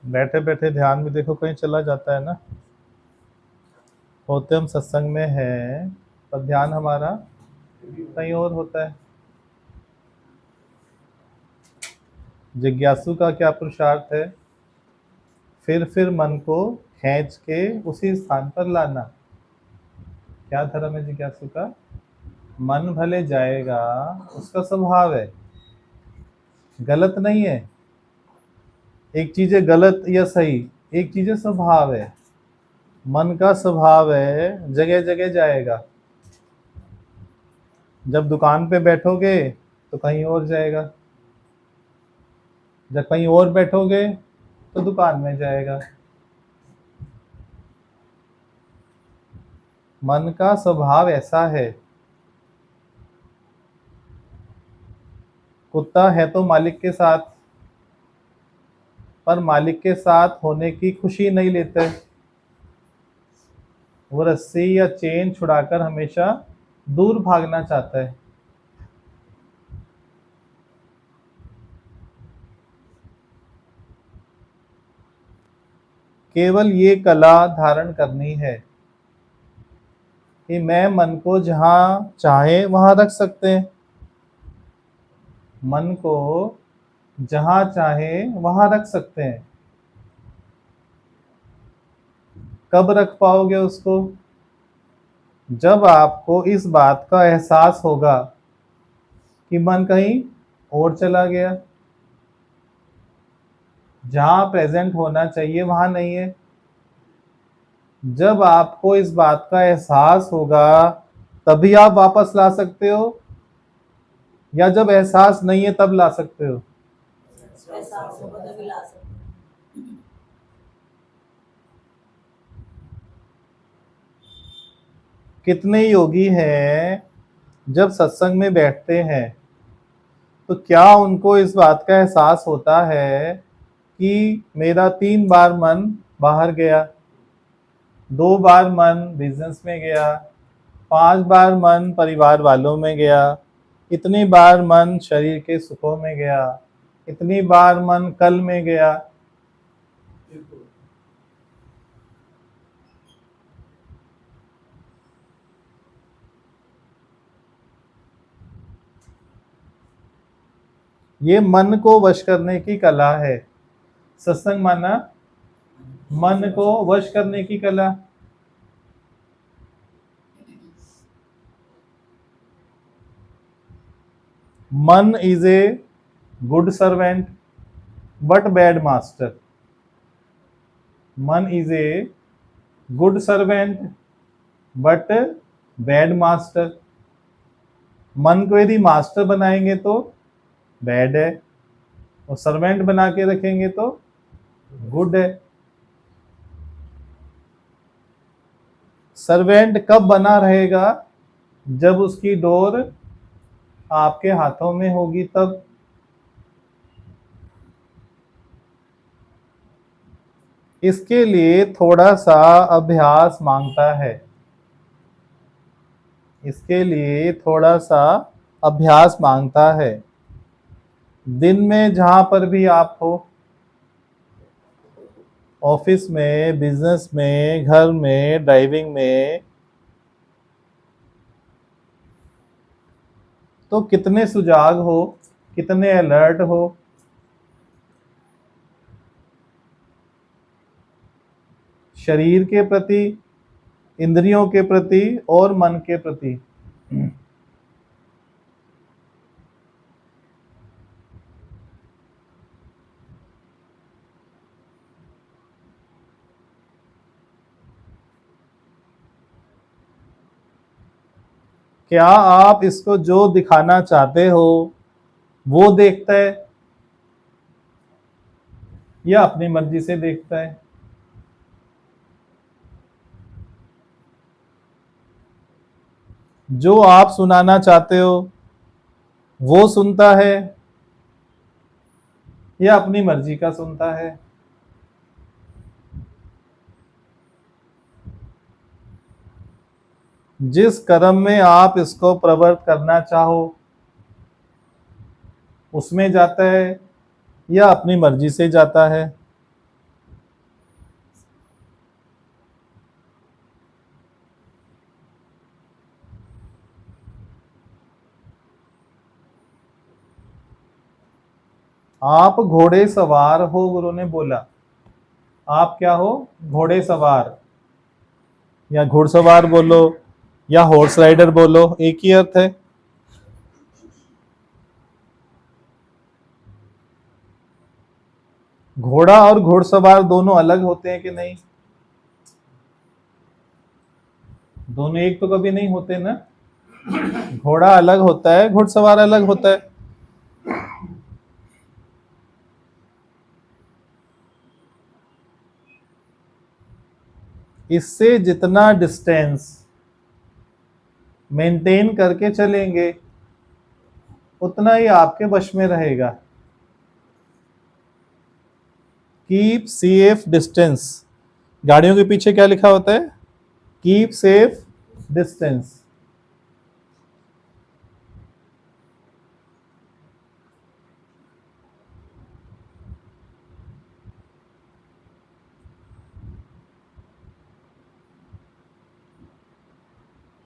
बैठे बैठे ध्यान भी देखो कहीं चला जाता है ना। होते हम सत्संग में हैं पर ध्यान हमारा कहीं और होता है। जिज्ञासु का क्या पुरुषार्थ है? फिर मन को खींच के उसी स्थान पर लाना। क्या धर्म है जिज्ञासु का? मन भले जाएगा, उसका स्वभाव है, गलत नहीं है। एक चीज है गलत या सही, एक चीज है स्वभाव है। मन का स्वभाव है जगह जगह जाएगा। जब दुकान पे बैठोगे तो कहीं और जाएगा, जब कहीं और बैठोगे तो दुकान में जाएगा। मन का स्वभाव ऐसा है। कुत्ता है तो मालिक के साथ, पर मालिक के साथ होने की खुशी नहीं लेते। वो रस्सी या चेन छुड़ाकर हमेशा दूर भागना चाहता है। केवल ये कला धारण करनी है कि मैं मन को जहां चाहे वहां रख सकते हैं। मन को जहां चाहे वहां रख सकते हैं। कब रख पाओगे उसको? जब आपको इस बात का एहसास होगा कि मन कहीं और चला गया, जहां प्रेजेंट होना चाहिए वहां नहीं है। जब आपको इस बात का एहसास होगा तभी आप वापस ला सकते हो, या जब एहसास नहीं है तब ला सकते हो? एहसास होगा तभी ला सकते। कितने योगी हैं जब सत्संग में बैठते हैं तो क्या उनको इस बात का एहसास होता है कि मेरा 3 बार मन बाहर गया, 2 बार मन बिजनेस में गया, 5 बार मन परिवार वालों में गया, इतनी बार मन शरीर के सुखों में गया, इतनी बार मन कल में गया। ये मन को वश करने की कला है। सत्संग माना मन को वश करने की कला। मन is a good servant but bad master. मन is a good servant but bad master. मन को यदि मास्टर बनाएंगे तो बैड है, और सर्वेंट बना के रखेंगे तो गुड है। सर्वेंट कब बना रहेगा? जब उसकी डोर आपके हाथों में होगी तब। इसके लिए थोड़ा सा अभ्यास मांगता है। इसके लिए थोड़ा सा अभ्यास मांगता है। दिन में जहां पर भी आप हो, ऑफिस में, बिजनेस में, घर में, ड्राइविंग में, तो कितने सुजाग हो, कितने अलर्ट हो। शरीर के प्रति, इंद्रियों के प्रति और मन के प्रति। क्या आप इसको जो दिखाना चाहते हो वो देखता है, या अपनी मर्जी से देखता है? जो आप सुनाना चाहते हो वो सुनता है, या अपनी मर्जी का सुनता है? जिस कर्म में आप इसको प्रवृत्त करना चाहो उसमें जाता है, या अपनी मर्जी से जाता है? आप घोड़े सवार हो, गुरु ने बोला। आप क्या हो? घोड़े सवार, या घुड़सवार बोलो या हॉर्स राइडर बोलो, एक ही अर्थ है। घोड़ा और घुड़सवार दोनों अलग होते हैं कि नहीं? दोनों एक तो कभी नहीं होते ना। घोड़ा अलग होता है, घुड़सवार अलग होता है। इससे जितना डिस्टेंस मेंटेन करके चलेंगे उतना ही आपके वश में रहेगा। Keep safe distance. गाड़ियों के पीछे क्या लिखा होता है? Keep safe distance.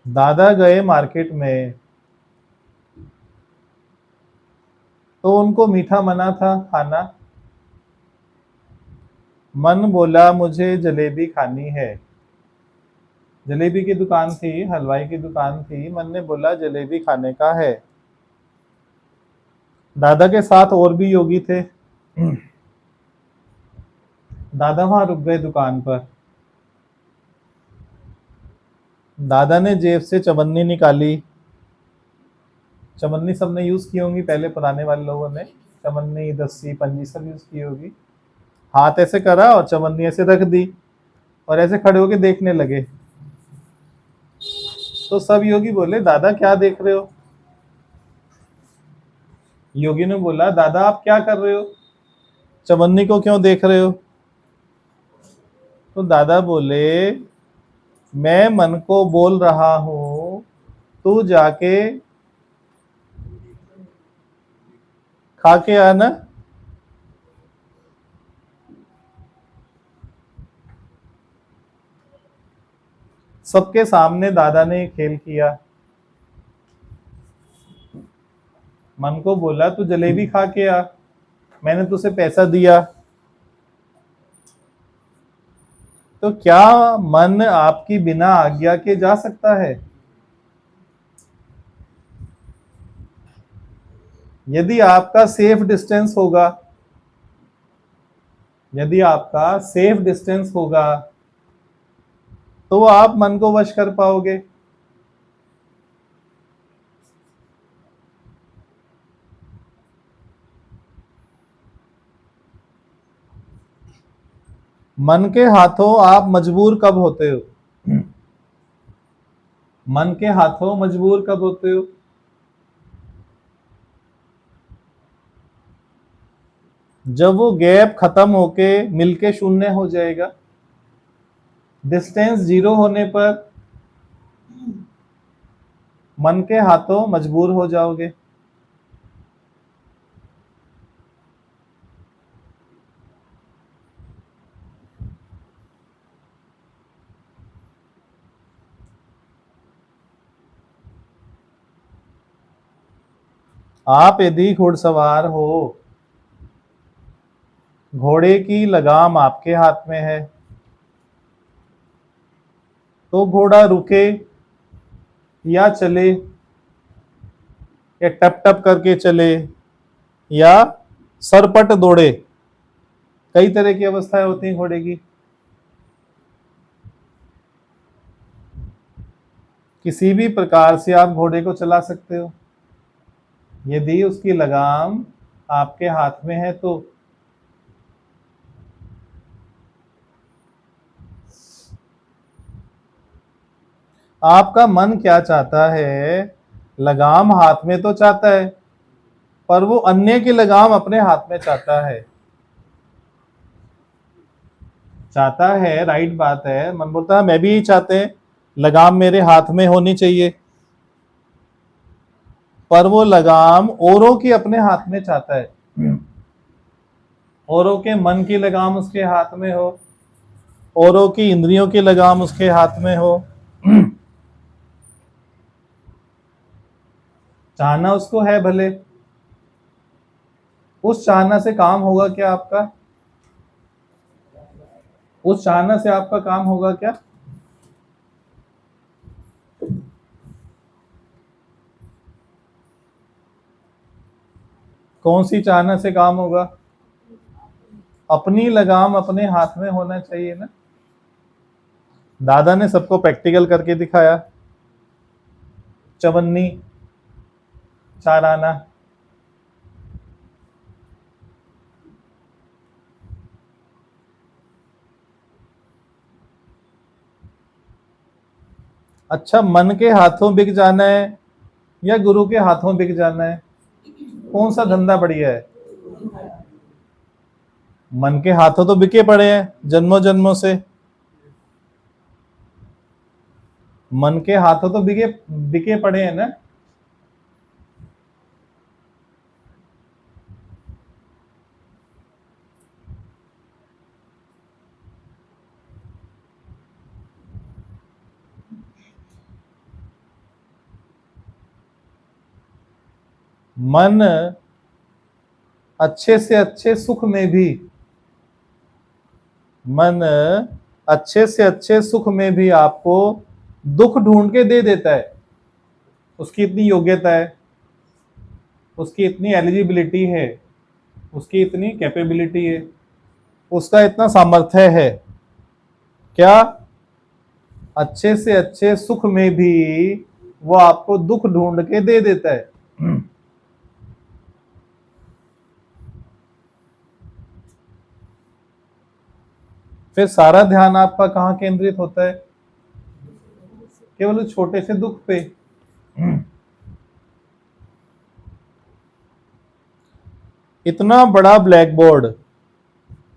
दादा गए मार्केट में तो उनको मीठा मना था खाना। मन बोला मुझे जलेबी खानी है। जलेबी की दुकान थी, हलवाई की दुकान थी, मन ने बोला जलेबी खाने का है। दादा के साथ और भी योगी थे। दादा वहां रुक गए दुकान पर। दादा ने जेब से चवन्नी निकाली। चवन्नी सबने यूज की होंगी, पहले पुराने वाले लोगों ने चवन्नी, दस्सी, पंजी सब यूज की होगी। हाथ ऐसे करा और चवन्नी ऐसे रख दी और ऐसे खड़े होके देखने लगे। तो सब योगी बोले दादा क्या देख रहे हो? योगी ने बोला दादा आप क्या कर रहे हो? चवन्नी को क्यों देख रहे हो? तो दादा बोले मैं मन को बोल रहा हूं तू जाके खा के आना। सबके सामने दादा ने खेल किया। मन को बोला तू जलेबी खा के आ, मैंने तुझे पैसा दिया। तो क्या मन आपकी बिना आज्ञा के जा सकता है? यदि आपका सेफ डिस्टेंस होगा, यदि आपका सेफ डिस्टेंस होगा तो आप मन को वश कर पाओगे। मन के हाथों आप मजबूर कब होते हो? मन के हाथों मजबूर कब होते हो? जब वो गैप खत्म होके मिलके शून्य हो जाएगा। डिस्टेंस जीरो होने पर मन के हाथों मजबूर हो जाओगे। आप यदि घुड़सवार हो, घोड़े की लगाम आपके हाथ में है, तो घोड़ा रुके या चले, या टप टप करके चले, या सरपट दौड़े। कई तरह की अवस्थाएं होती हैं घोड़े की। किसी भी प्रकार से आप घोड़े को चला सकते हो यदि उसकी लगाम आपके हाथ में है तो। आपका मन क्या चाहता है? लगाम हाथ में तो चाहता है, पर वो अन्य की लगाम अपने हाथ में चाहता है। चाहता है, राइट बात है। मन बोलता है मैं भी यही चाहते हैं, लगाम मेरे हाथ में होनी चाहिए, पर वो लगाम औरों की अपने हाथ में चाहता है। औरों के मन की लगाम उसके हाथ में हो, औरों की इंद्रियों की लगाम उसके हाथ में हो। चाहना उसको है भले, उस चाहना से काम होगा क्या आपका? उस चाहना से आपका काम होगा क्या? कौन सी चाहना से काम होगा? अपनी लगाम अपने हाथ में होना चाहिए ना। दादा ने सबको प्रैक्टिकल करके दिखाया। चवन्नी, चार आना, अच्छा मन के हाथों बिक जाना है या गुरु के हाथों बिक जाना है? कौन सा धंधा बढ़िया है? मन के हाथों तो बिके पड़े हैं जन्मों जन्मों से। मन के हाथों तो बिके बिके पड़े हैं ना। मन अच्छे से अच्छे सुख में भी, मन अच्छे से अच्छे सुख में भी आपको दुख ढूंढ के दे देता है। उसकी इतनी योग्यता है, उसकी इतनी एलिजिबिलिटी है, उसकी इतनी कैपेबिलिटी है, उसका इतना सामर्थ्य है। क्या? अच्छे से अच्छे सुख में भी वो आपको दुख ढूंढ के दे देता है। फिर सारा ध्यान आपका कहां केंद्रित होता है? केवल उस छोटे से दुख पे। इतना बड़ा ब्लैक बोर्ड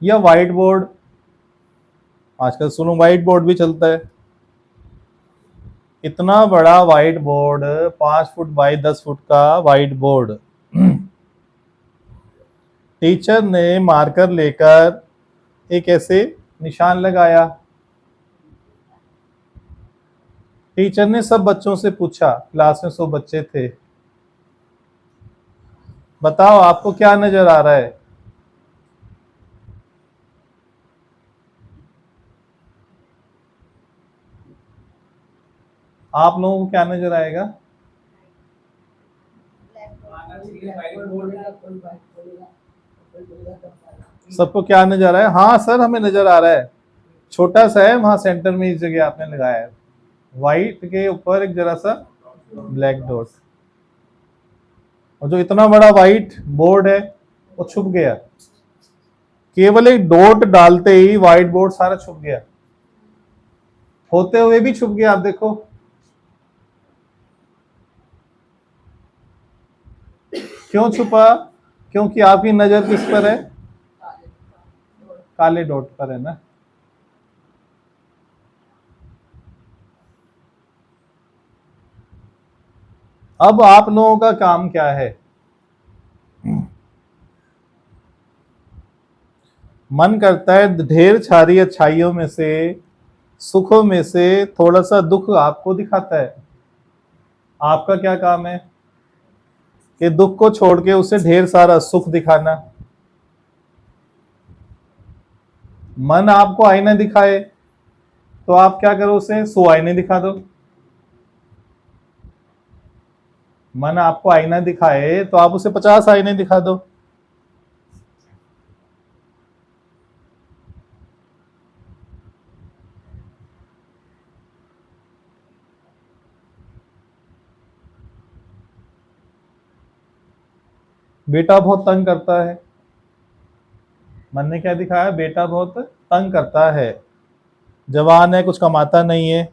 या व्हाइट बोर्ड, आजकल सुनो व्हाइट बोर्ड भी चलता है। इतना बड़ा white board, 5 foot by 10 foot का व्हाइट बोर्ड, टीचर ने मार्कर लेकर एक ऐसे निशान लगाया। टीचर ने सब बच्चों से पूछा, क्लास में 100 बच्चे थे, बताओ आपको क्या नजर आ रहा है? आप लोगों को क्या नजर आएगा? सबको क्या नजर आ रहा है? हाँ सर हमें नजर आ रहा है, छोटा सा है वहां सेंटर में, इस जगह आपने लगाया है, व्हाइट के ऊपर एक जरा सा ब्लैक डॉट। और जो इतना बड़ा व्हाइट बोर्ड है वो छुप गया। केवल एक डॉट डालते ही व्हाइट बोर्ड सारा छुप गया, होते हुए भी छुप गया। आप देखो क्यों छुपा? क्योंकि आपकी नजर किस पर है? काले डॉट पर है ना। अब आप लोगों का काम क्या है? मन करता है ढेर सारी अच्छाइयों में से, सुखों में से थोड़ा सा दुख आपको दिखाता है। आपका क्या काम है? कि दुख को छोड़ के उसे ढेर सारा सुख दिखाना। मन आपको आईना दिखाए तो आप क्या करो? उसे 100 आईने दिखा दो। मन आपको आईना दिखाए तो आप उसे 50 आईने दिखा दो। बेटा बहुत तंग करता है, मन ने क्या दिखाया? बेटा बहुत तंग करता है, जवान है, कुछ कमाता नहीं है।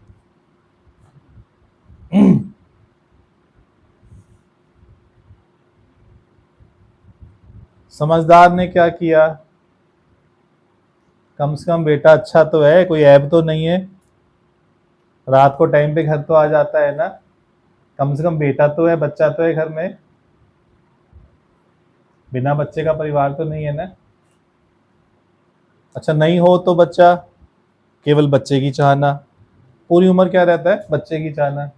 समझदार ने क्या किया? कम से कम बेटा अच्छा तो है, कोई ऐब तो नहीं है, रात को टाइम पे घर तो आ जाता है ना, कम से कम बेटा तो है, बच्चा तो है घर में, बिना बच्चे का परिवार तो नहीं है ना। अच्छा नहीं हो तो बच्चा, केवल बच्चे की चाहना, पूरी उम्र क्या रहता है? बच्चे की चाहना।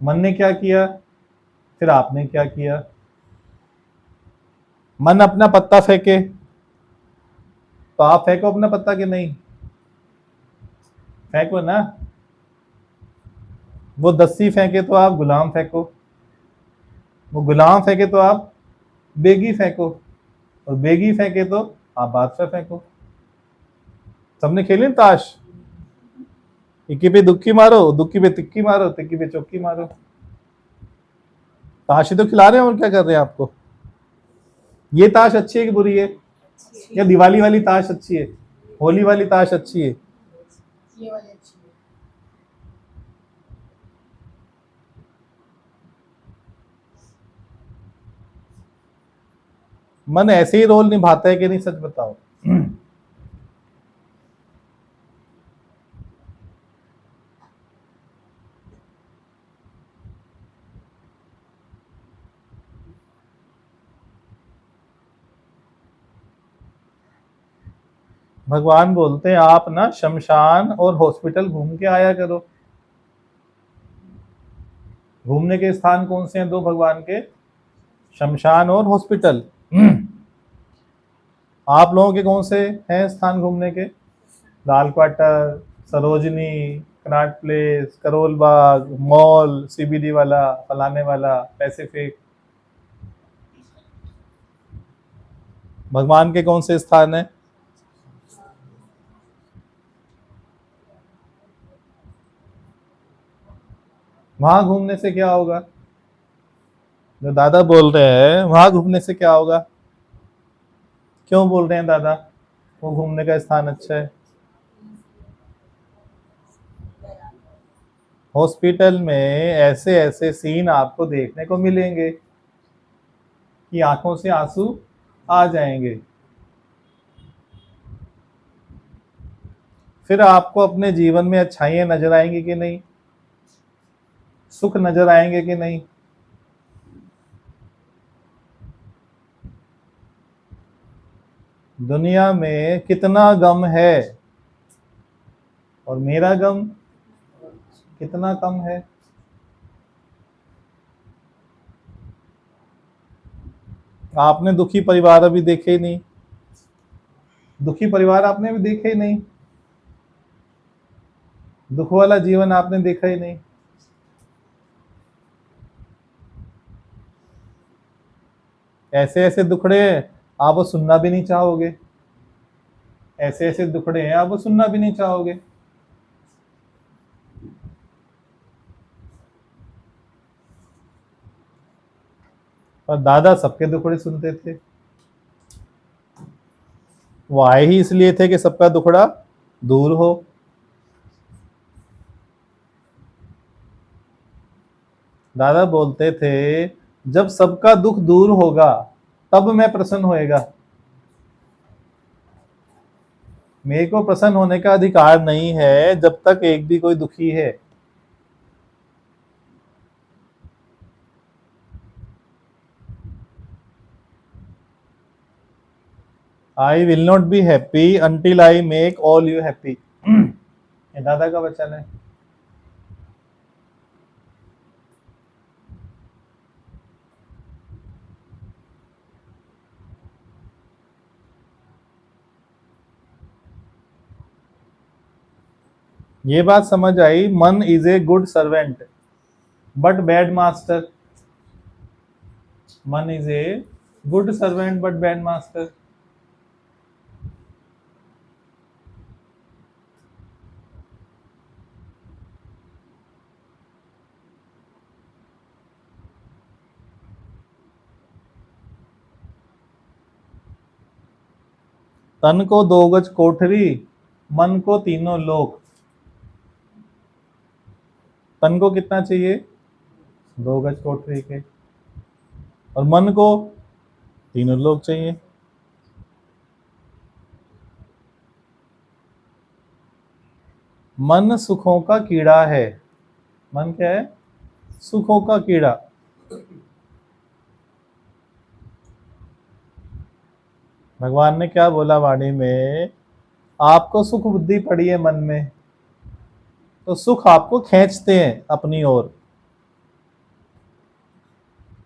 मन ने क्या किया? फिर आपने क्या किया? मन अपना पत्ता फेंके तो आप फेंको अपना पत्ता कि नहीं? फेंको ना। वो दस्सी फेंके तो आप गुलाम फेंको, वो गुलाम फेंके तो आप बेगी फेंको, और बेगी फेंके तो आप बादशाह फेंको। सबने खेले ना ताश? इक्की पे दुक्की मारो, दुक्की पे तिक्की मारो, तिक्की पे चौकी मारो। ताश ही तो खिला रहे हैं, और क्या कर रहे हैं आपको? ये ताश अच्छी है कि बुरी है? या दिवाली वाली ताश अच्छी है? होली वाली ताश अच्छी है? ये वाली अच्छी है। मन ऐसे ही रोल निभाता है कि नहीं, सच बताओ? भगवान बोलते हैं आप ना शमशान और हॉस्पिटल घूम के आया करो। घूमने के स्थान कौन से हैं दो भगवान के? शमशान और हॉस्पिटल। आप लोगों के कौन से हैं स्थान घूमने के? Lal quarter, Sarojini, Connaught Place, Karol Bagh, mall, CBD वाला, फलाने वाला, पैसिफिक। भगवान के कौन से स्थान है? वहां घूमने से क्या होगा? जो दादा बोल रहे हैं वहां घूमने से क्या होगा? क्यों बोल रहे हैं दादा वो घूमने का स्थान अच्छा है? हॉस्पिटल में ऐसे ऐसे सीन आपको देखने को मिलेंगे कि आंखों से आंसू आ जाएंगे। फिर आपको अपने जीवन में अच्छाइयां नजर आएंगी कि नहीं? सुख नजर आएंगे कि नहीं? दुनिया में कितना गम है और मेरा गम कितना कम है। आपने दुखी परिवार अभी देखे ही नहीं, दुखी परिवार आपने भी देखे ही नहीं, दुख वाला जीवन आपने देखा ही नहीं। ऐसे ऐसे दुखड़े हैं आप वो सुनना भी नहीं चाहोगे, ऐसे ऐसे दुखड़े हैं आप वो सुनना भी नहीं चाहोगे। और दादा सबके दुखड़े सुनते थे। वो आए ही इसलिए थे कि सबका दुखड़ा दूर हो। दादा बोलते थे जब सबका दुख दूर होगा तब मैं प्रसन्न होएगा। मेरे को प्रसन्न होने का अधिकार नहीं है जब तक एक भी कोई दुखी है। I will not be happy until I make all you happy. ये दादा का वचन है। ये बात समझ आई, मन is a good servant but bad master. मन is a good servant but bad master. तन को 2 गज कोठरी, मन को तीनों लोक। तन को कितना चाहिए? 2 गज कोठरी के। और मन को तीनों लोग चाहिए। मन सुखों का कीड़ा है। मन क्या है? सुखों का कीड़ा। भगवान ने क्या बोला वाणी में? आपको सुख बुद्धि पड़ी है मन में तो सुख आपको खींचते हैं अपनी ओर।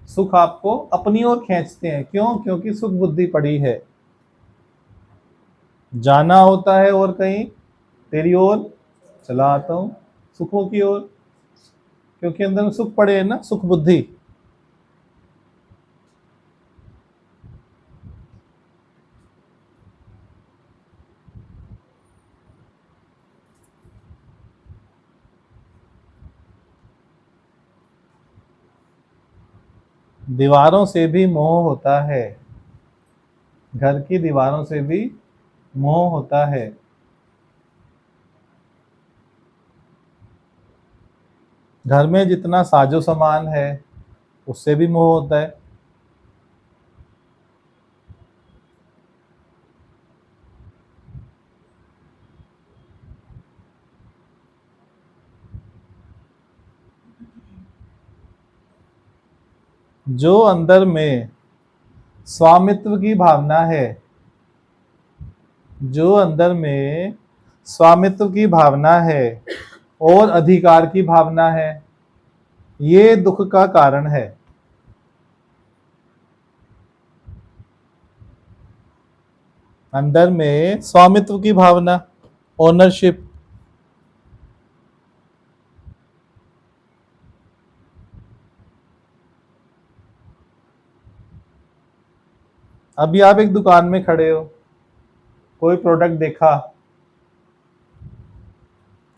सुख आपको अपनी ओर खींचते हैं। क्यों? क्योंकि सुख बुद्धि पड़ी है। जाना होता है और कहीं तेरी ओर चला आता हूं, सुखों की ओर, क्योंकि अंदर में सुख पड़े है ना, सुख बुद्धि। दीवारों से भी मोह होता है, घर की दीवारों से भी मोह होता है। घर में जितना साजो सामान है उससे भी मोह होता है। जो अंदर में स्वामित्व की भावना है, जो अंदर में स्वामित्व की भावना है और अधिकार की भावना है, ये दुख का कारण है। अंदर में स्वामित्व की भावना, ओनरशिप, अभी आप एक दुकान में खड़े हो, कोई प्रोडक्ट देखा,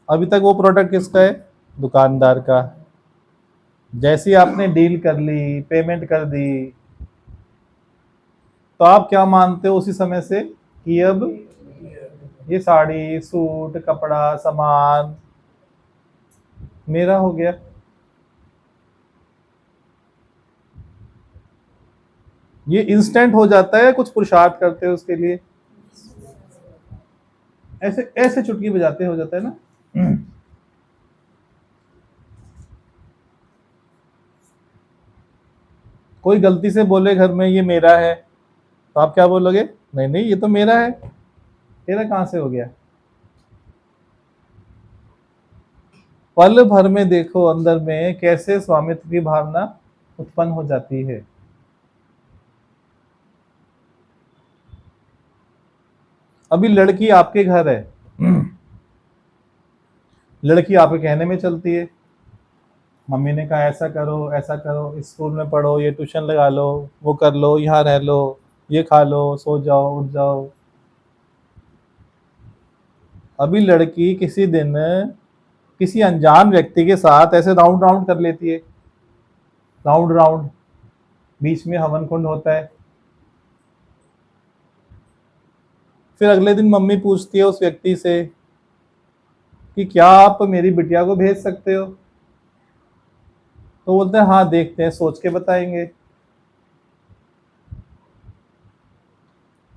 अभी तक वो प्रोडक्ट किसका है? दुकानदार का। जैसे ही आपने डील कर ली, पेमेंट कर दी, तो आप क्या मानते हो उसी समय से कि अब ये साड़ी, सूट, कपड़ा, सामान मेरा हो गया। ये इंस्टेंट हो जाता है, कुछ पुरुषार्थ करते हो उसके लिए? ऐसे ऐसे चुटकी बजाते हो जाता है ना। कोई गलती से बोले घर में ये मेरा है, तो आप क्या बोलोगे? नहीं नहीं, ये तो मेरा है। तेरा कहां से हो गया? पल भर में देखो अंदर में कैसे स्वामित्व की भावना उत्पन्न हो जाती है। अभी लड़की आपके घर है, लड़की आपके कहने में चलती है। मम्मी ने कहा ऐसा करो, ऐसा करो, इस स्कूल में पढ़ो, ये ट्यूशन लगा लो, वो कर लो, यहाँ रह लो, ये खा लो, सो जाओ, उठ जाओ। अभी लड़की किसी दिन किसी अनजान व्यक्ति के साथ ऐसे राउंड राउंड कर लेती है, राउंड राउंड, बीच में हवन कुंड होता है। फिर अगले दिन मम्मी पूछती है उस व्यक्ति से कि क्या आप मेरी बिटिया को भेज सकते हो? तो बोलते हैं हाँ देखते हैं, सोच के बताएंगे।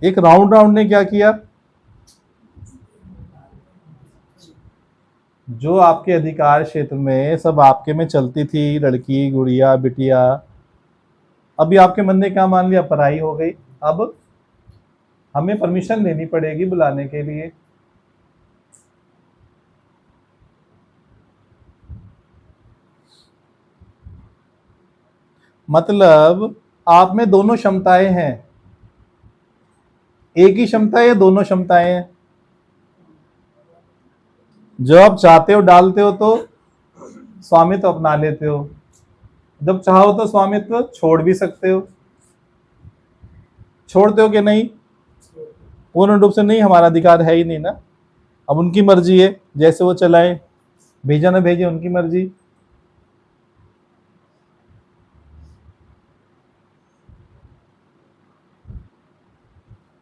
एक राउंड राउंड ने क्या किया? जो आपके अधिकार क्षेत्र में सब आपके में चलती थी, लड़की, गुड़िया, बिटिया, अभी आपके मन ने क्या मान लिया? पराई हो गई। अब हमें परमिशन लेनी पड़ेगी बुलाने के लिए। मतलब आप में दोनों क्षमताएं हैं। एक ही क्षमता है या दोनों क्षमताएं हैं? जो आप चाहते हो डालते हो तो स्वामित्व अपना लेते हो, जब चाहो तो स्वामित्व छोड़ भी सकते हो। छोड़ते हो कि नहीं? पूर्ण रूप से नहीं, हमारा अधिकार है ही नहीं ना। अब उनकी मर्जी है, जैसे वो चलाए, भेजा ना भेजे उनकी मर्जी।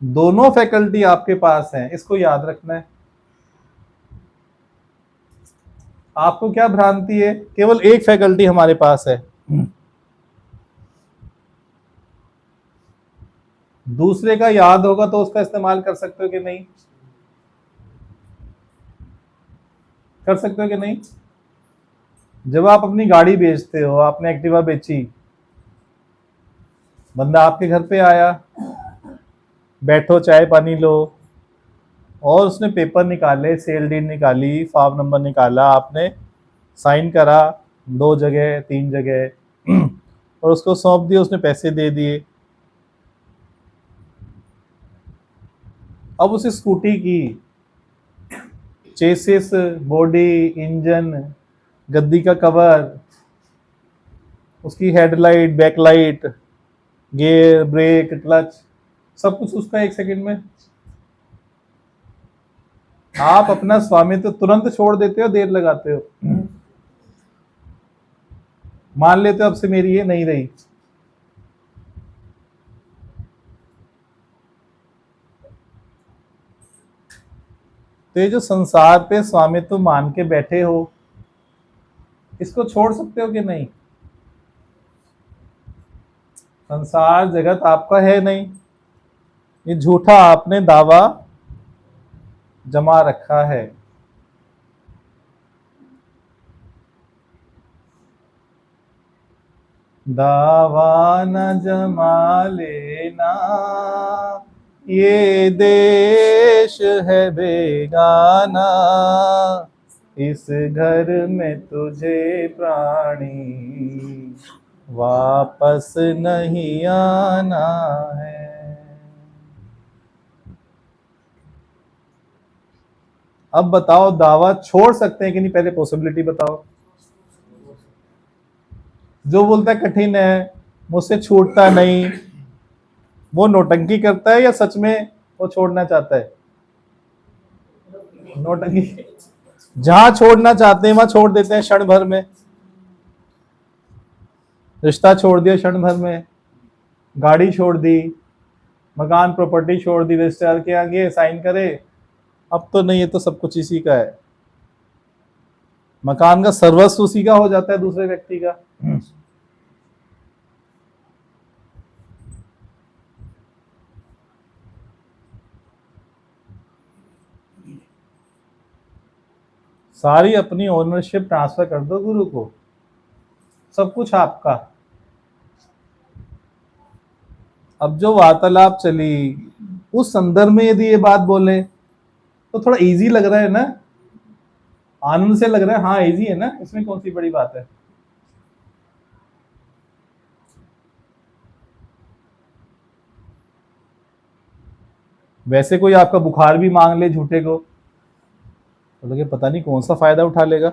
दोनों फैकल्टी आपके पास है, इसको याद रखना है। आपको क्या भ्रांति है? केवल एक फैकल्टी हमारे पास है, दूसरे का याद होगा तो उसका इस्तेमाल कर सकते हो कि नहीं? कर सकते हो कि नहीं? जब आप अपनी गाड़ी बेचते हो, आपने एक्टिवा बेची, बंदा आपके घर पे आया, बैठो चाय पानी लो, और उसने पेपर निकाले, सेल डीड निकाली, फार्म नंबर निकाला, आपने साइन करा 2 जगह 3 जगह, और उसको सौंप दिया, उसने पैसे दे दिए। अब उस स्कूटी की चेसिस, बॉडी, इंजन, गद्दी का कवर, उसकी headlight, backlight, gear, brake, clutch, सब कुछ उसका 1 सेकंड में। आप अपना स्वामित्व तुरंत छोड़ देते हो, देर लगाते हो? मान लेते हो अब से मेरी ये नहीं रही। तो ये जो संसार पे स्वामित्व मान के बैठे हो, इसको छोड़ सकते हो कि नहीं? संसार जगत आपका है नहीं, ये झूठा आपने दावा जमा रखा है। दावा न जमा लेना, ये देश है बेगाना, इस घर में तुझे प्राणी वापस नहीं आना है। अब बताओ, दावा छोड़ सकते हैं कि नहीं? पहले पॉसिबिलिटी बताओ। जो बोलता है कठिन है, मुझसे छूटता नहीं, वो नौटंकी करता है या सच में वो छोड़ना चाहता है? नौटंकी। जहां छोड़ना चाहते हैं वहां छोड़ देते हैं क्षण भर में। रिश्ता छोड़ दिया क्षण भर में, गाड़ी छोड़ दी, मकान प्रॉपर्टी छोड़ दी, रजिस्ट्रार के आगे साइन करे, अब तो नहीं, ये तो सब कुछ इसी का है। मकान का सर्वस्व उसी का हो जाता है, दूसरे व्यक्ति का। सारी अपनी ओनरशिप ट्रांसफर कर दो गुरु को, सब कुछ आपका। अब जो वार्तालाप चली, उस संदर्भ में यदि ये बात बोले तो थोड़ा इजी लग रहा है ना, आनंद से लग रहा है। हाँ इजी है ना, इसमें कौन सी बड़ी बात है? वैसे कोई आपका बुखार भी मांग ले झूठे को, तो लगे पता नहीं कौन सा फायदा उठा लेगा।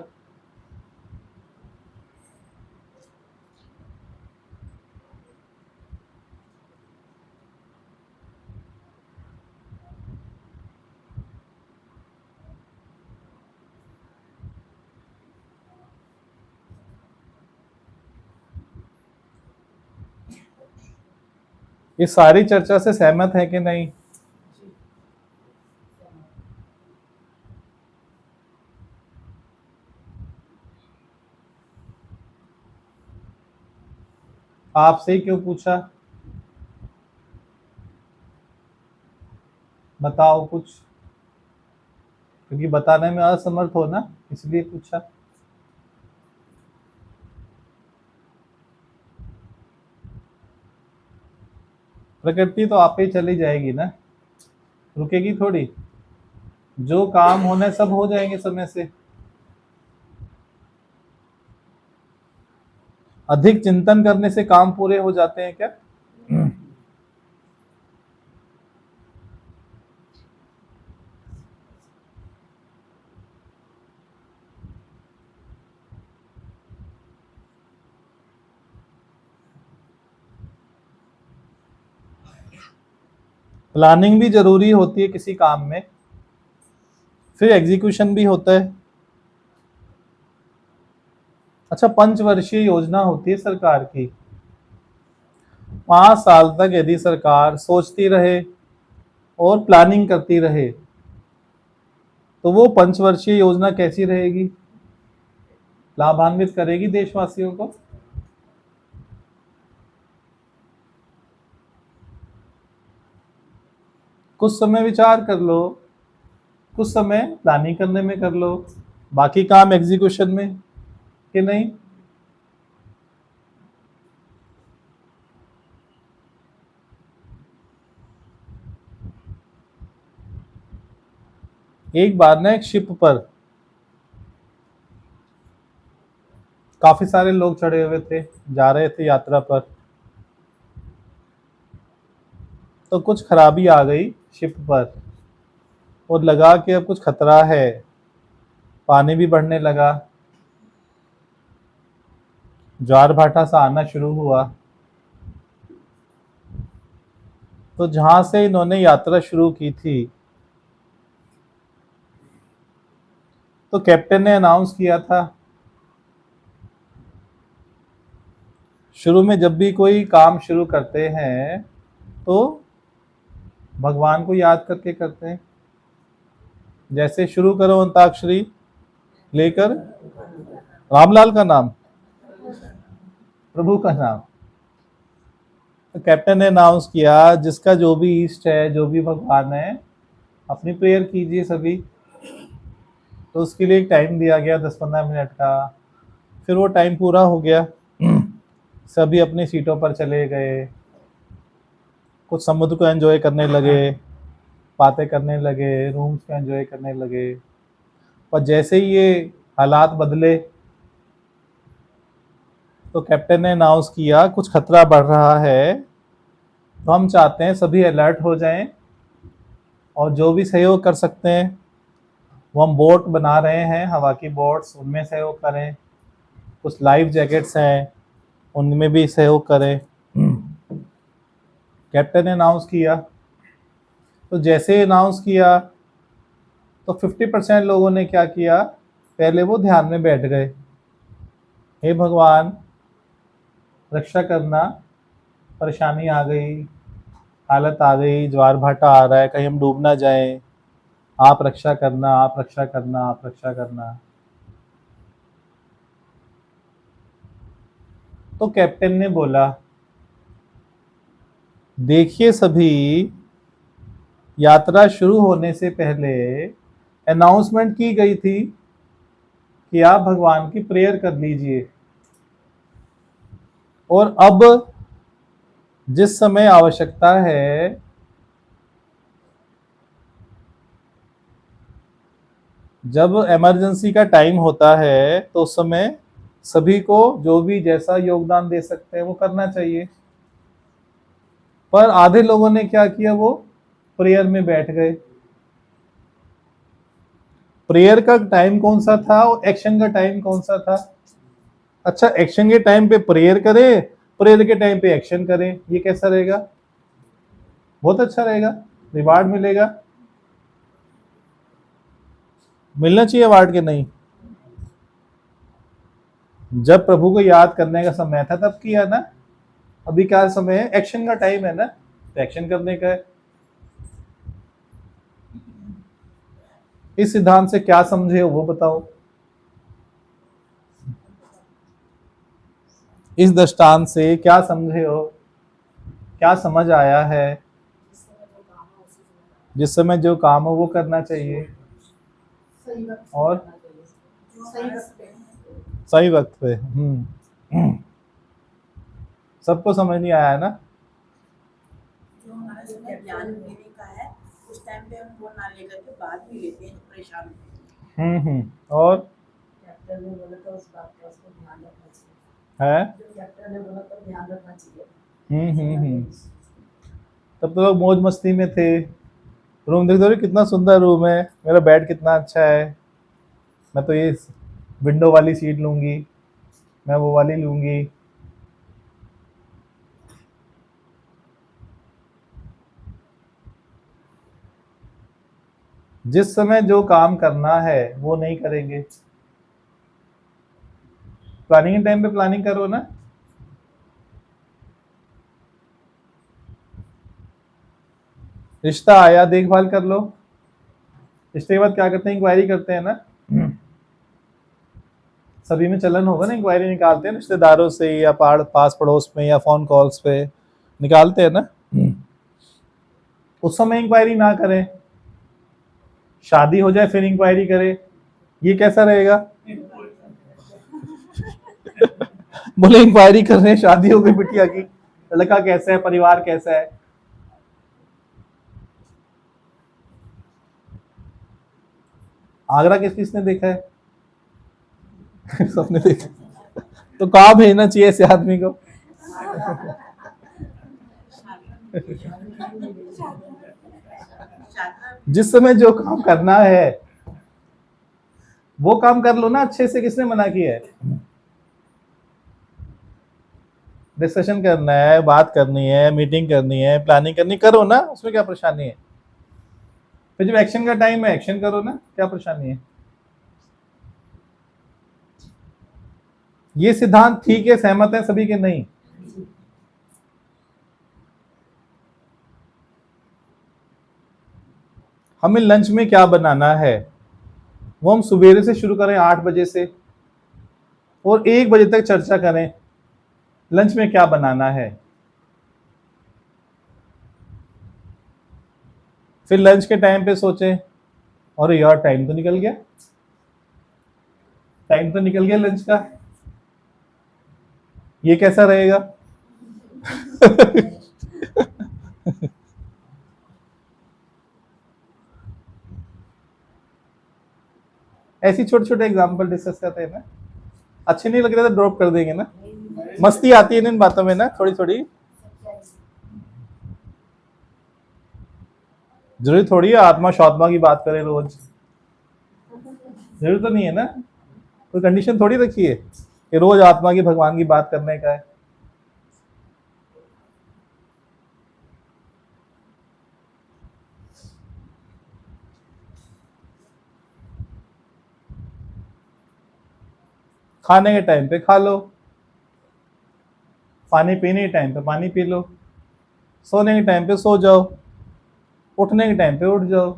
इस सारी चर्चा से सहमत है कि नहीं? आपसे ही क्यों पूछा? बताओ कुछ, क्योंकि बताने में असमर्थ हो ना, इसलिए पूछा। प्रकृति तो आप ही चली जाएगी ना, रुकेगी थोड़ी। जो काम होने सब हो जाएंगे समय से। अधिक चिंतन करने से काम पूरे हो जाते हैं क्या? प्लानिंग भी जरूरी होती है किसी काम में, फिर एग्जीक्यूशन भी होता है। अच्छा, 5 वर्षीय योजना होती है सरकार की। 5 साल तक यदि सरकार सोचती रहे और प्लानिंग करती रहे, तो वो 5 वर्षीय योजना कैसी रहेगी? लाभान्वित करेगी देशवासियों को? कुछ समय विचार कर लो, कुछ समय प्लानिंग करने में कर लो, बाकी काम एग्जीक्यूशन में, कि नहीं? एक बार ना एक शिप पर काफी सारे लोग चढ़े हुए थे, जा रहे थे यात्रा पर। तो कुछ खराबी आ गई शिप पर और लगा कि अब कुछ खतरा है। पानी भी बढ़ने लगा, ज्वार भाटा सा आना शुरू हुआ। तो जहां से इन्होंने यात्रा शुरू की थी, तो कैप्टन ने अनाउंस किया था, शुरू में जब भी कोई काम शुरू करते हैं तो भगवान को याद करके करते हैं। जैसे शुरू करो अंताक्षरी लेकर रामलाल का नाम, प्रभु का नाम। तो कैप्टन ने अनाउंस किया, जिसका जो भी इष्ट है, जो भी भगवान है, अपनी प्रेयर कीजिए सभी। तो उसके लिए एक टाइम दिया गया 10-15 मिनट का। फिर वो टाइम पूरा हो गया, सभी अपनी सीटों पर चले गए, कुछ समुद्र को एंजॉय करने लगे, बातें करने लगे, रूम्स को एंजॉय करने लगे। पर जैसे ही ये हालात बदले तो कैप्टन ने अनाउंस किया कुछ खतरा बढ़ रहा है, तो हम चाहते हैं सभी अलर्ट हो जाएं और जो भी सहयोग कर सकते हैं वो हम बोट बना रहे हैं, हवा की बोट्स, उनमें सहयोग करें। कुछ लाइफ जैकेट्स हैं, उनमें भी सहयोग करें। कैप्टन ने अनाउंस किया। तो जैसे अनाउंस किया तो 50% लोगों ने क्या किया, पहले वो ध्यान में बैठ गए, हे भगवान रक्षा करना, परेशानी आ गई, हालत आ गई, ज्वार भाटा आ रहा है, कहीं हम डूब ना जाएं, आप रक्षा करना, आप रक्षा करना, आप रक्षा करना। तो कैप्टन ने बोला, देखिए सभी, यात्रा शुरू होने से पहले अनाउंसमेंट की गई थी कि आप भगवान की प्रेयर कर लीजिए, और अब जिस समय आवश्यकता है, जब इमरजेंसी का टाइम होता है, तो उस समय सभी को जो भी जैसा योगदान दे सकते हैं वो करना चाहिए। पर आधे लोगों ने क्या किया, वो प्रेयर में बैठ गए। प्रेयर का टाइम कौन सा था और एक्शन का टाइम कौन सा था? अच्छा, एक्शन के टाइम पे प्रेयर करें, प्रेयर के टाइम पे एक्शन करें, ये कैसा रहेगा? बहुत अच्छा रहेगा, रिवार्ड मिलेगा। मिलना चाहिए अवार्ड के नहीं? जब प्रभु को याद करने का समय था तब किया ना। अभी क्या समय है? एक्शन का टाइम है ना, तो एक्शन करने का है। इस सिद्धांत से क्या समझे हो वो बताओ। इस दृष्टांत से क्या समझे हो, क्या समझ आया है? जिस समय जो काम हो वो करना चाहिए, सही वक्त पे और करना चाहिए। सही वक्त पे। सही वक्त पे। सबको समझ नहीं आया है ना? जो हमारा समय ज्ञान लेने का है, उस टाइम पे हम वो ना लेकर के बाद में लेते हैं, परेशान होते हैं। और कैप्टन ने बोला तो उस बात का उसको ध्यान रखना चाहिए। है। जो कैप्टन ने बोला तो ध्यान रखना चाहिए। तब तो लोग मौज मस्ती में थे। रूम देख दो, कितना सुंदर रूम है, मेरा बेड कितना अच्छा है, मैं तो ये विंडो वाली सीट लूंगी, मैं वो वाली लूंगी। जिस समय जो काम करना है वो नहीं करेंगे। प्लानिंग के टाइम पे प्लानिंग करो ना। रिश्ता आया, देखभाल कर लो। रिश्ते के बाद क्या करते हैं, इंक्वायरी करते हैं ना। सभी में चलन होगा ना, इंक्वायरी निकालते हैं रिश्तेदारों से या पास पड़ोस में या फोन कॉल्स पे निकालते हैं ना। उस समय इंक्वायरी ना करें, शादी हो जाए फिर इंक्वायरी करें, ये कैसा रहेगा? बोले इंक्वायरी कर रहे हैं, शादी हो गई बिटिया की, लड़का कैसा है, परिवार कैसा है। आगरा किस किसने देखा है? सबने देखा। तो कहाँ भेजना चाहिए ऐसे आदमी को? जिस समय जो काम करना है वो काम कर लो ना अच्छे से, किसने मना किया है? डिस्कशन करना है, बात करनी है, मीटिंग करनी है, प्लानिंग करनी, करो ना, उसमें क्या परेशानी है? फिर जब एक्शन का टाइम है एक्शन करो ना, क्या परेशानी है? ये सिद्धांत ठीक है, सहमत है सभी के? नहीं। हमें लंच में क्या बनाना है वो हम सुबेरे से शुरू करें 8 बजे से और 1 बजे तक चर्चा करें लंच में क्या बनाना है। फिर लंच के टाइम पे सोचें और यार टाइम तो निकल गया, टाइम तो निकल गया लंच का, ये कैसा रहेगा? ऐसी छोटे छोटे एग्जाम्पल डिस्कस करते हैं ना, अच्छे नहीं लग रहे तो ड्रॉप कर देंगे ना, मस्ती आती है इन बातों में ना थोड़ी थोड़ी। जरूरी थोड़ी है आत्मा शौत्मा की बात करें रोज, जरूरी तो नहीं है ना, कोई कंडीशन थोड़ी रखी है कि रोज आत्मा की भगवान की बात करने का है। खाने के टाइम पे खा लो, पानी पीने के टाइम पे पानी पी लो, सोने के टाइम पे सो जाओ, उठने के टाइम पे उठ जाओ,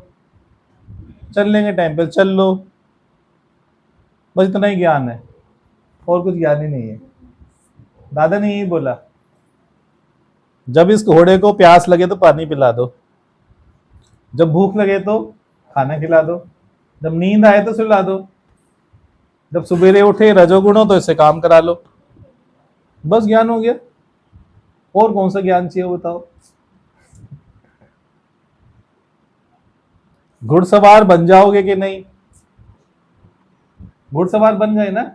चलने के टाइम पे चल लो, बस इतना ही ज्ञान है, और कुछ ज्ञान ही नहीं है। दादा ने यही बोला, जब इस घोड़े को प्यास लगे तो पानी पिला दो, जब भूख लगे तो खाना खिला दो, जब नींद आए तो सुला दो, जब सुबेरे उठे रजोगुण हो तो इससे काम करा लो, बस ज्ञान हो गया। और कौन सा ज्ञान चाहिए बताओ? घुड़सवार बन जाओगे कि नहीं? घुड़सवार बन गए ना?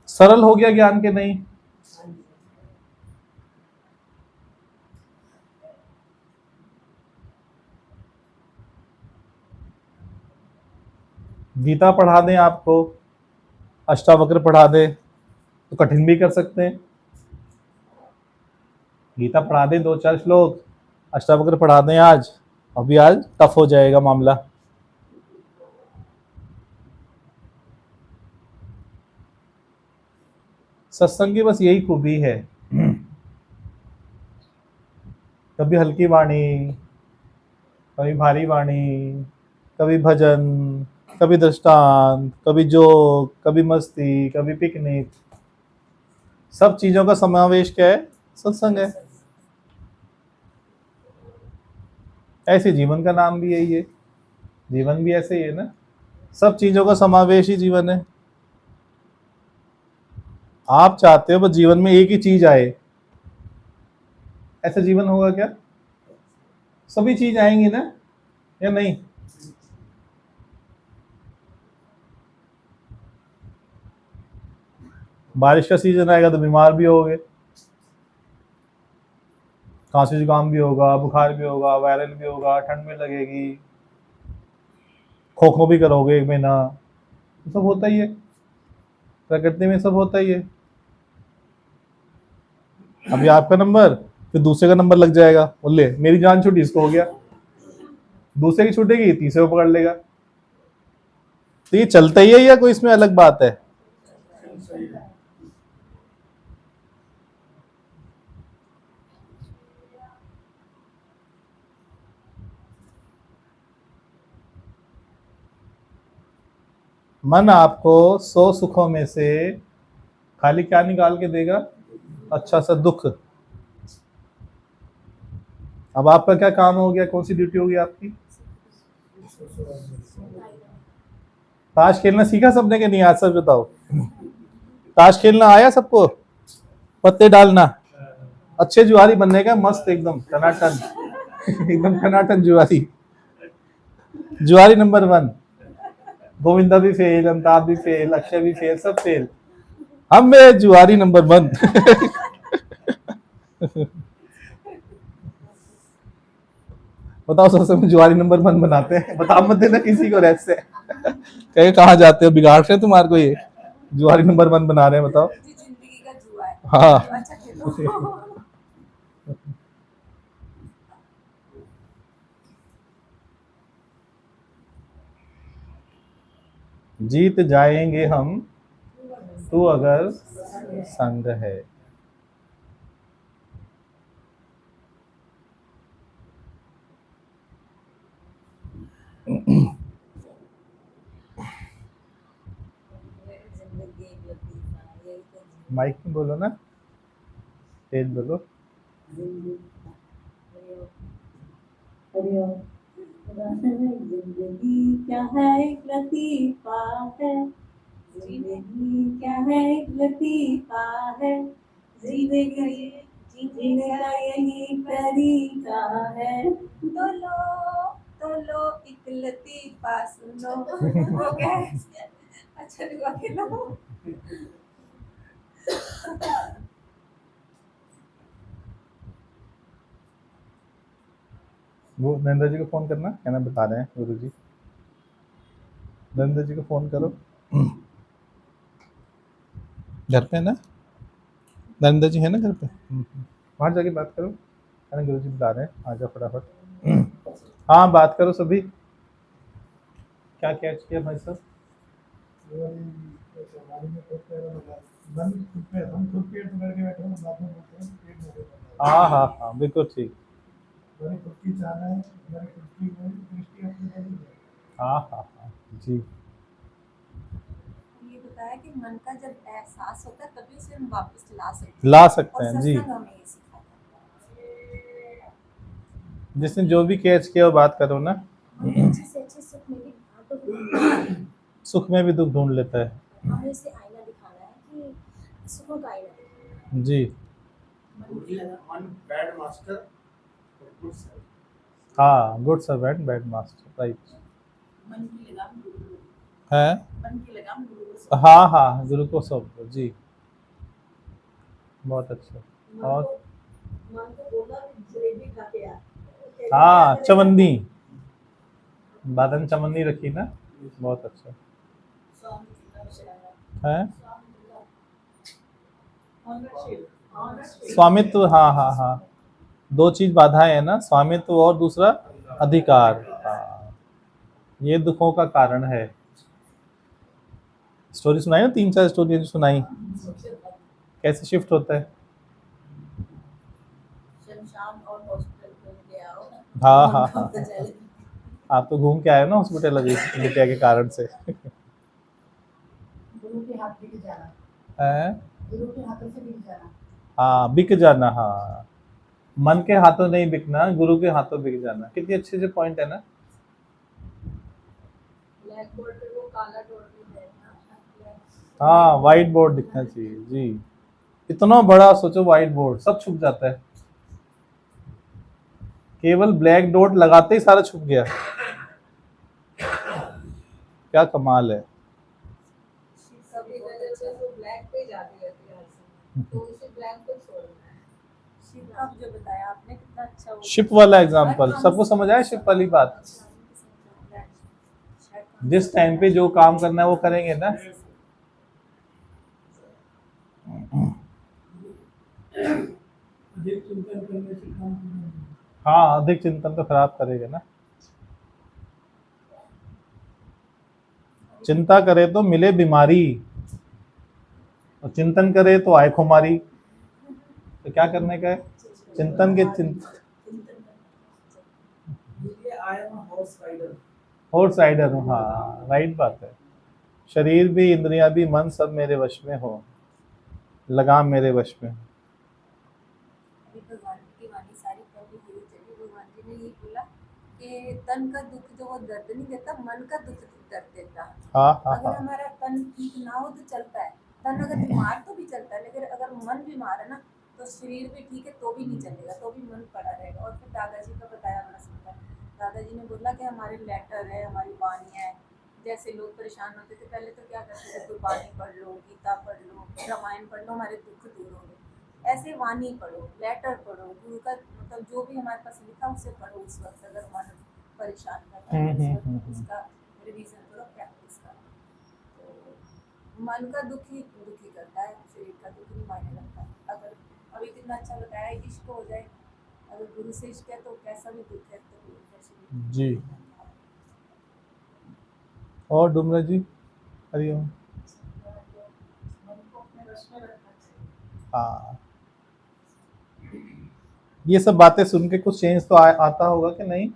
सरल हो गया ज्ञान के नहीं? गीता पढ़ा दें आपको, अष्टावक्र पढ़ा दे तो कठिन भी कर सकते हैं। गीता पढ़ा दें 2-4 श्लोक, अष्टावक्र पढ़ा दें आज, अभी आज टफ हो जाएगा मामला। सत्संग की बस यही खूबी है, कभी हल्की वाणी, कभी भारी वाणी, कभी भजन, कभी दृष्टांत, कभी जोक, कभी मस्ती, कभी पिकनिक, सब चीजों का समावेश क्या है? सत्संग है। ऐसे जीवन का नाम भी यही है, जीवन भी ऐसे ही है ना, सब चीजों का समावेश ही जीवन है। आप चाहते हो बस जीवन में एक ही चीज आए, ऐसा जीवन होगा क्या? सभी चीज आएंगी ना, या नहीं? बारिश का सीजन आएगा तो बीमार भी होगे, खांसी जुकाम भी होगा, बुखार भी होगा, वायरल भी होगा, ठंड में लगेगी, खो भी करोगे 1 महीना, तो सब होता ही है, प्रकृति में सब होता ही है। अभी आपका नंबर, फिर दूसरे का नंबर लग जाएगा, बोले मेरी जान छूटी, इसको हो गया, दूसरे की छूटेगी, तीसरे को पकड़ लेगा। तो ये चलता ही है या कोई इसमें अलग बात है? मन आपको 100 सुखों में से खाली क्या निकाल के देगा? अच्छा सा दुख। अब आपका क्या काम हो गया, कौन सी ड्यूटी होगी आपकी? ताश खेलना सीखा सबने कि नहीं? आज सच बताओ, ताश खेलना आया सबको? पत्ते डालना अच्छे जुआरी बनने का, मस्त एकदम टनाटन एकदम टनाटन जुआरी। जुआरी नंबर 1। गोविंदा भी फेल, अमिताभ भी फेल, अक्षय भी फेल, सब फेल। हम में जुआरी नंबर 1। बताओ सत्संग में जुआरी नंबर 1 बनाते हैं? बता मत देना किसी को रहस्य। कहे कहाँ जाते हो, बिगाड़ रहे तुम्हारे को ये जुआरी नंबर 1 बना रहे हैं, बताओ। जिंदगी का जुआ है। हाँ। अच्छा खेलो। जीत जाएंगे हम, तू अगर संग है। माइक में बोलो ना, तेज बोलो। जिंदगी क्या है एक लतीफा है, जिंदगी क्या है एक लतीफा है, जिंदगी जीने का यही तरीका है। तो लो एक लतीफा सुनो। हो गया। अच्छा जुआ खेलो। वो नरेंद्र जी को फोन करना, कहना बता रहे हैं गुरु जी। नरेंद्र जी को फोन करो। घर पे है ना नरेंद्र जी, है ना घर पे? वहां जाके बात करो, कहना गुरु जी बता रहे हैं, आ जाओ फटाफट। हाँ बात करो सभी। क्या कैच किया भाई साहब? हाँ हाँ हाँ, बिल्कुल ठीक। हाँ हाँ हाँ जी। ये बताया कि मन का जब एहसास होता है तभी उसे हम वापस ला सकते हैं जी। सत्संग हमें ये सिखाता है। जिसने जो भी कैच किया वो बात करो ना। अच्छे से अच्छे सुख में भी सुख में भी दुख ढूंढ लेता है हमें इसे आईना दिखाना है कि सुखों का आईना दिखाना है। जी। मन बैड मास्टर और गुड सर्वेंट। हाँ, good servant bad master, right मन की लगाम गुरु है। मन की लगाम गुरु को सौंप। हाँ हाँ, गुरु को सौंप दो जी। बहुत अच्छा। और मन को बोला कि जलेबी खा के आ। हाँ, चवन्नी, बादन चवन्नी रखी ना, बहुत अच्छा है। स्वामित्व, हाँ हाँ हाँ, दो चीज बाधाएं है ना, स्वामित्व और दूसरा अधिकार। हाँ, ये दुखों का कारण है। स्टोरी सुनाई ना, 3-4 स्टोरी सुनाई, कैसे शिफ्ट होता है। शमशान और हॉस्पिटल घूम के आओ। हाँ हाँ हाँ, आप तो घूम के आए हो ना हॉस्पिटल अभी बिटिया के कारण से। गुरु के हाथ बिक जाना, है? गुरु के हाथों से बिक जाना। हाँ, बिक जाना, हाँ, मन के हाथों नहीं बिकना, गुरु के हाथों बिक जाना। कितनी अच्छे से पॉइंट है ना। ब्लैक बोर्ड पे वो काला डॉट भी है ना। हाँ, व्हाइट बोर्ड दिखना चाहिए जी। इतना बड़ा सोचो, व्हाइट बोर्ड सब छुप जाता है, केवल ब्लैक डॉट लगाते ही सारा छुप गया। क्या कमाल है। सबकी नजर से वो ब्लैक पे जाती रहती है हर समय, तो उसे ब्लैक पे छोड़ना है। शिप का जो बताया आपने कितना अच्छा वो शिप वाला एग्जांपल सबको समझ आया, शिप वाली बात। जिस टाइम पे जो काम करना है वो करेंगे ना। हाँ, अधिक चिंतन तो खराब करेगा ना। चिंता करे तो मिले बीमारी, और चिंतन करे तो आए खुमारी। तो क्या करने का है? चिंतन के हॉर्स राइडर हूँ, हाँ राइट बात है। शरीर भी, इंद्रियां भी, मन सब मेरे वश में हो, लगाम मेरे वश में। अभी भगवान की वाणी सारी पढ़ी हुई चली। भगवान जी ने ये बोला कि तन का दुख जो वो दर्द नहीं देता, मन का दुख दर्द देता है। हाँ हाँ अगर हाँ, हमारा तन ठीक ना हो तो चलता है, तन अगर बीमार तो भी चलता है, लेकिन अगर मन बीमार है ना तो शरीर भी ठीक है तो भी नहीं चलेगा, तो भी मन पड़ा रहेगा। और फिर दादाजी का बताया बड़ा सुंदर, दादाजी ने बोला कि हमारे लेटर है, हमारी वाणी है। जैसे लोग परेशान होते थे पहले तो क्या करते थे, गुरबानी पढ़ लो, गीता पढ़ लो, रामायण पढ़ लो, हमारे दुख दूर हो गए। ऐसे वाणी पढ़ो, लेटर पढ़ो, गुरु का मतलब जो भी हमारे पास लिखा उसे पढ़ो उस वक्त अगर मन परेशान कर रहा है, उस वक्त उसका रिवीजन करो, प्रैक्टिस करो। तो मन का दुख ही दुखी करता है, शरीर का दुख नहीं मायने रखता। अगर अभी कितना अच्छा बताया, इश्क हो जाए, अगर गुरु से इश्क है तो कैसा भी दुख है तो शरीर जी। और डुमरा जी, हरिओम। मन को अपने वश में रखना चाहिए। हाँ, ये सब बातें सुन के कुछ चेंज तो आता होगा कि नहीं?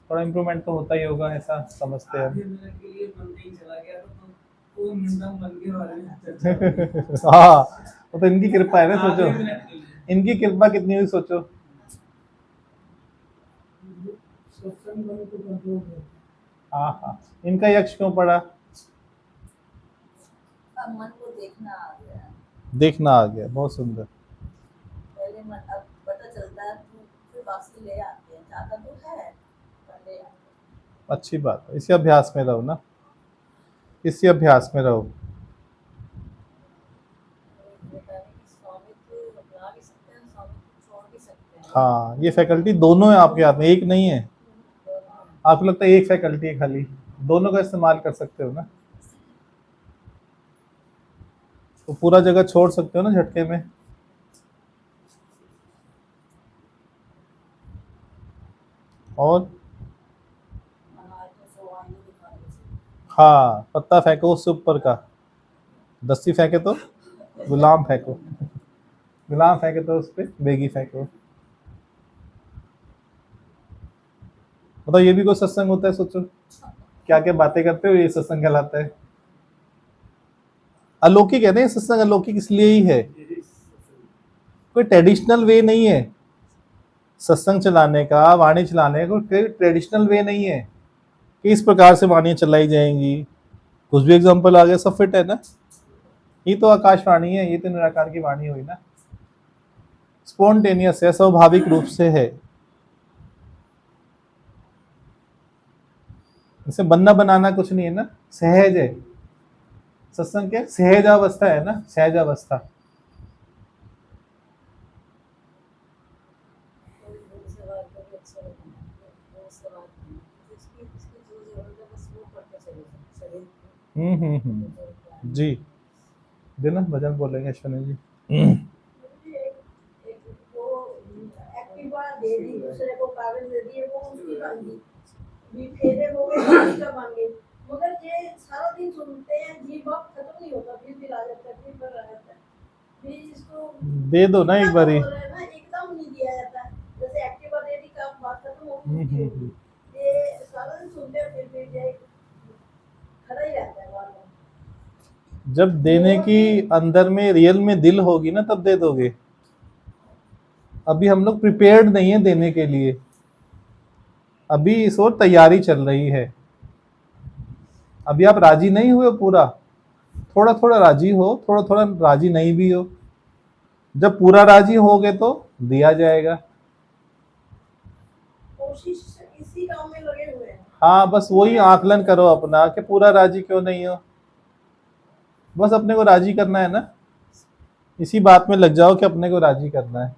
थोड़ा इम्प्रूवमेंट तो होता ही होगा, ऐसा समझते हैं आधे मिनट के लिए मन कहीं चला गया तो 2 मिनट में मन के बारे में चर्चा करेंगे। हाँ, वो तो इनकी कृपा है ना, आधे सोचो मिनट के लिए। इनकी कृपा कितनी हुई, सोचो। सत्संग मन को कंट्रोल करता हाँ हाँ, इनका यक्ष क्यों पड़ा? अब मन को देखना आ गया, देखना आ गया, बहुत सुंदर। पहले मन अब पता चलता है तो फिर वापसी ले आते हैं, ज्यादा तो है पर ले आते हैं। अच्छी बात है, इसी अभ्यास में रहो ना, इसी अभ्यास में रहो। स्वामित्व अपना भी सकते हैं, स्वामित्व छोड़ भी सकते हैं। हाँ, ये फैकल्टी दोनों है आपके हाथ में, एक नहीं है। दोनों आपको लगता है एक फैकल्टी है खाली, दोनों का इस्तेमाल कर सकते हो ना, तो पूरा जगह छोड़ सकते हो ना झटके में। और अनाज में से वाणी दिखा देते। हाँ, पत्ता फेंको उससे ऊपर का, दस्ती फेंके तो गुलाम फेंको, गुलाम फेंके तो उस पर बेगी फेंको। मतलब ये भी कोई सत्संग होता है, सोचो क्या क्या बातें करते हो, ये सत्संग कहलाता है। अलौकिक है ना ये सत्संग, अलौकिक इसलिए ही है, कोई ट्रेडिशनल वे नहीं है सत्संग चलाने का, वाणी चलाने का कोई ट्रेडिशनल वे नहीं है कि इस प्रकार से वाणियाँ चलाई जाएंगी। कुछ भी एग्जांपल आ गया, सब फिट है ना। ये तो आकाशवाणी है, ये तो निराकार की वाणी हुई ना, स्पॉन्टेनियस है, स्वाभाविक रूप से है। इसे बनना बनाना कुछ नहीं है ना, सहज है। सत्संग क्या सहज अवस्था है ना, सहज अवस्था। कोई गुरु से बात करके अच्छा लगता है, गुरु से बात करना जिसकी जिसकी जो जरूरत है बस वो करते चले जाओ, शरीर को जो जरूरत है। जी, देना भजन बोलेंगे अश्विनी जी। एक वो एक्टिवा दे दी, दूसरे को कागज दे दिए, वो उसकी बन गई, भी फेरे हो गए उसी का बन गई। मगर ये सारा दिन सुनते हैं, जी बात खत्म नहीं होता, फिर आ जाता है, फिर आ जाता है। फिर इसको दे दो ना एक बारी। ना एकदम नहीं दिया जाता, जैसे एक्टिवा दे दी का बात खत्म हो गई, ये सारा दिन सुनते हैं, फिर ये खड़ा ही रहता है बार बार। जब देने की अंदर में रियल में दिल होगी ना, तब दे दोगे। अभी हम लोग प्रिपेयर्ड नहीं है देने के लिए, अभी इस ओर तैयारी चल रही है। अभी आप राजी नहीं हुए पूरा, थोड़ा थोड़ा राजी हो, थोड़ा थोड़ा राजी नहीं भी हो। जब पूरा राजी होगे तो दिया जाएगा। कोशिश इसी काम में लगे हुए हैं। हाँ, बस वही आकलन करो अपना कि पूरा राजी क्यों नहीं हो, बस अपने को राजी करना है ना, इसी बात में लग जाओ कि अपने को राजी करना है।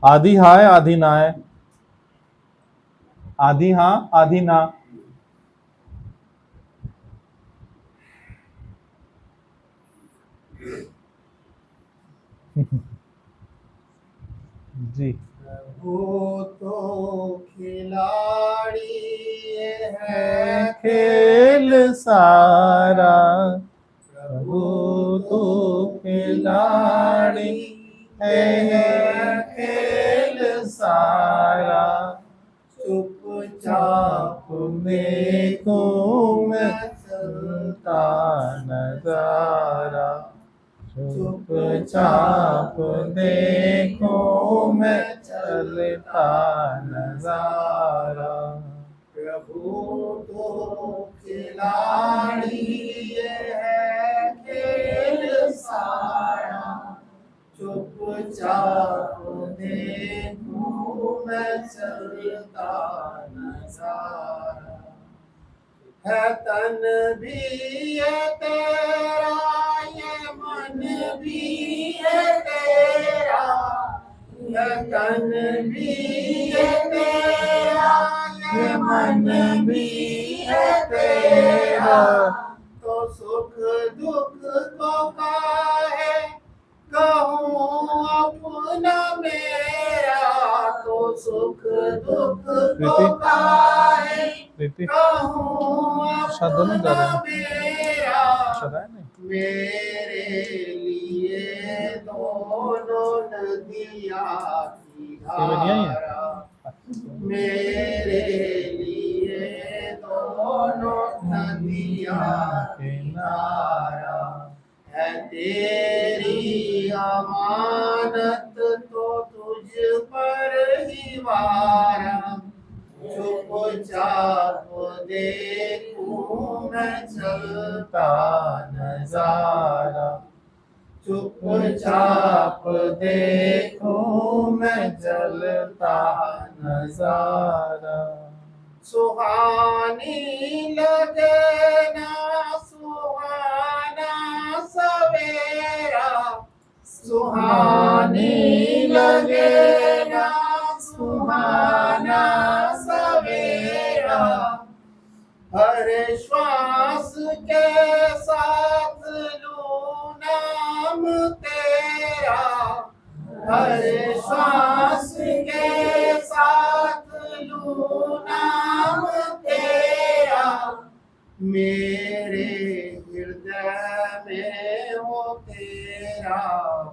आधी हाँ है, आधी ना है, आधी हाँ आधी ना। जी, वो तो खिलाड़ी है खेल सारा, प्रभु तो खिलाड़ी है खेल सारा, चुपचाप देखूं मैं चलता नजारा, चुपचाप देखूं मैं चलता नजारा। प्रभु तो खिलाड़ी ये है खेल सारा, चुपचाप देखूं मैं चलता नजारा। है तन भी है तेरा, ये मन भी है तेरा, है तन भी है तेरा, ये मन भी है तेरा। तो सुख दुख तो काहे कहूँ अपना मेरा, तो सुख दुख तो काहे कहूँ अपना मेरा। मेरे लिए दोनों नदियाँ की धारा, मेरे लिए दोनों नदियाँ किनारा। है तेरी अमानत तो तुझ पर ही वारा, चुपचाप देखूं मैं चलता नजारा, चुपचाप देखूं मैं चलता नजारा। सुहानी लगे ना सुहाना सवेरा, सुहानी लगे ना सुहाना सवेरा। हर श्वास के साथ लूं नाम तेरा, हर श्वास के साथ लूं नाम तेरा। मेरे हृदय में हो तेरा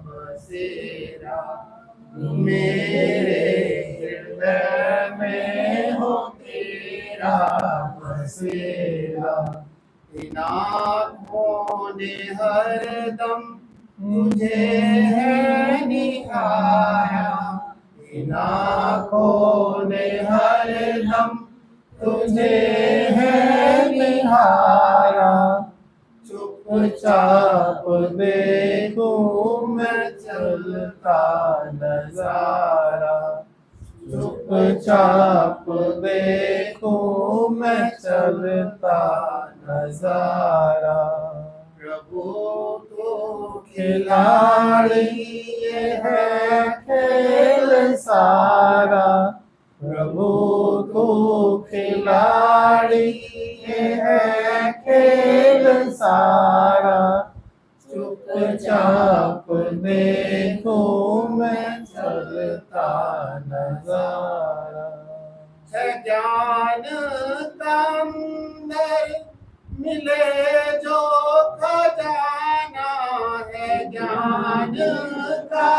बसेरा, मेरे हृदय में हो तेरा बसेरा। इन आँखों ने हरदम तुझे है निहारा, इन आँखों ने हरदम तुझे है निहारा। चुपचाप देखूं मैं चलता नजारा, चुपचाप देखूं मैं चलता नजारा। प्रभु तो खिलाड़ी ये है खेल सारा, प्रभु तो खिलाड़ी ये है खेल सारा। चुपचाप देखूं मैं चलता नजारा। है ज्ञान का अंदर मिले जो खजाना, है ज्ञान का